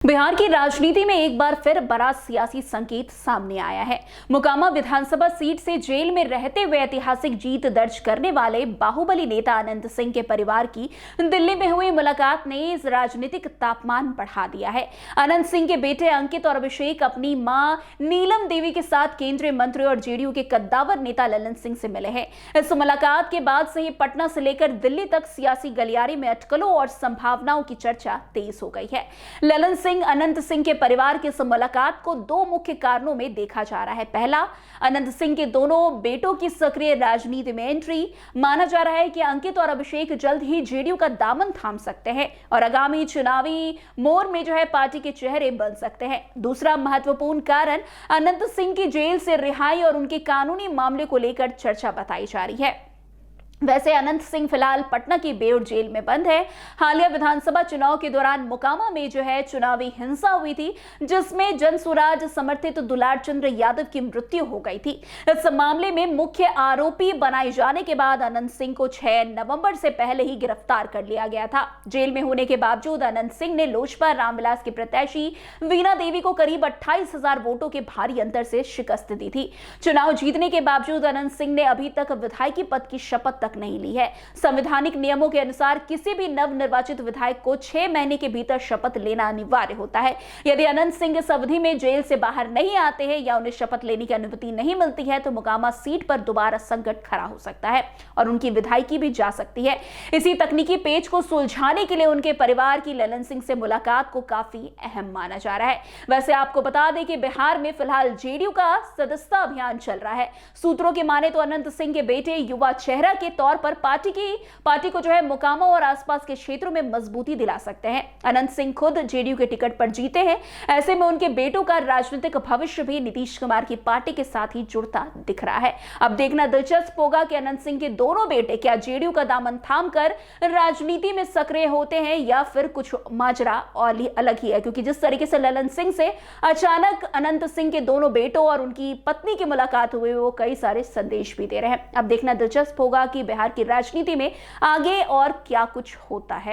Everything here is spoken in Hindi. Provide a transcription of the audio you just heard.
बिहार की राजनीति में एक बार फिर बड़ा सियासी संकेत सामने आया है। मोकामा विधानसभा सीट से जेल में रहते हुए ऐतिहासिक जीत दर्ज करने वाले बाहुबली नेता अनंत सिंह के परिवार की दिल्ली में हुई मुलाकात ने इस राजनीतिक तापमान बढ़ा दिया है। अनंत सिंह के बेटे अंकित और अभिषेक अपनी मां नीलम देवी के साथ केंद्रीय मंत्री और जेडीयू के कद्दावर नेता ललन सिंह से मिले हैं। इस मुलाकात के बाद से ही पटना से लेकर दिल्ली तक सियासी गलियारे में अटकलों और संभावनाओं की चर्चा तेज हो गई है। ललन सिंह अनंत सिंह के परिवार की इस मुलाकात को दो मुख्य कारणों में देखा जा रहा है। पहला, अनंत सिंह के दोनों बेटों की सक्रिय राजनीति में एंट्री। माना जा रहा है कि अंकित और अभिषेक जल्द ही जेडीयू का दामन थाम सकते हैं और आगामी चुनावी मोड़ में पार्टी के चेहरे बन सकते हैं। दूसरा महत्वपूर्ण कारण अनंत सिंह की जेल से रिहाई और उनके कानूनी मामले को लेकर चर्चा बताई जा रही है। वैसे अनंत सिंह फिलहाल पटना की बेउर जेल में बंद है। हालिया विधानसभा चुनाव के दौरान मोकामा में चुनावी हिंसा हुई थी, जिसमें जनसुराज समर्थित दुलार चंद्र यादव की मृत्यु हो गई थी। इस मामले में मुख्य आरोपी बनाए जाने के बाद अनंत सिंह को 6 नवंबर से पहले ही गिरफ्तार कर लिया गया था। जेल में होने के बावजूद अनंत सिंह ने लोजपा रामविलास की प्रत्याशी वीणा देवी को करीब 28,000 वोटों के भारी अंतर से शिकस्त दी थी। चुनाव जीतने के बावजूद अनंत सिंह ने अभी तक विधायकी पद की शपथ नहीं ली है। संवैधानिक नियमों के अनुसार किसी भी नवनिर्वाचित विधायक को 6 महीने के भीतर शपथ लेना अनिवार्य होता है। यदि अनंत सिंह इस अवधि में जेल से बाहर नहीं आते हैं या उन्हें शपथ लेने की अनुमति नहीं मिलती है तो मोकामा सीट पर दोबारा संकट खड़ा हो सकता है और उनकी विधायकी भी जा सकती है। इसी तकनीकी पेच को सुलझाने के लिए उनके परिवार की ललन सिंह से मुलाकात को काफी अहम माना जा रहा है। वैसे आपको बता दें कि बिहार में फिलहाल जेडीयू का सदस्यता अभियान चल रहा है। सूत्रों की माने तो अनंत सिंह के बेटे युवा चेहरा के तौर पर पार्टी को मोकामा और आसपास के क्षेत्रों में मजबूती दिला सकते हैं। अनंत सिंह खुद जेडीयू के टिकट पर जीते हैं। ऐसे में उनके बेटों का राजनीतिक भविष्य भी नीतीश कुमार की पार्टी के साथ ही जुड़ता दिख रहा है। अब देखना दिलचस्प होगा कि अनंत सिंह के दोनों बेटे क्या जेडीयू का दामन थामकर राजनीति में सक्रिय होते हैं या फिर कुछ माजरा और अलग ही है, क्योंकि जिस तरीके से ललन सिंह से अचानक अनंत सिंह के दोनों बेटों और उनकी पत्नी की मुलाकात हुई, वो कई सारे संदेश भी दे रहे हैं। अब देखना दिलचस्प होगा कि बिहार की राजनीति में आगे और क्या कुछ होता है।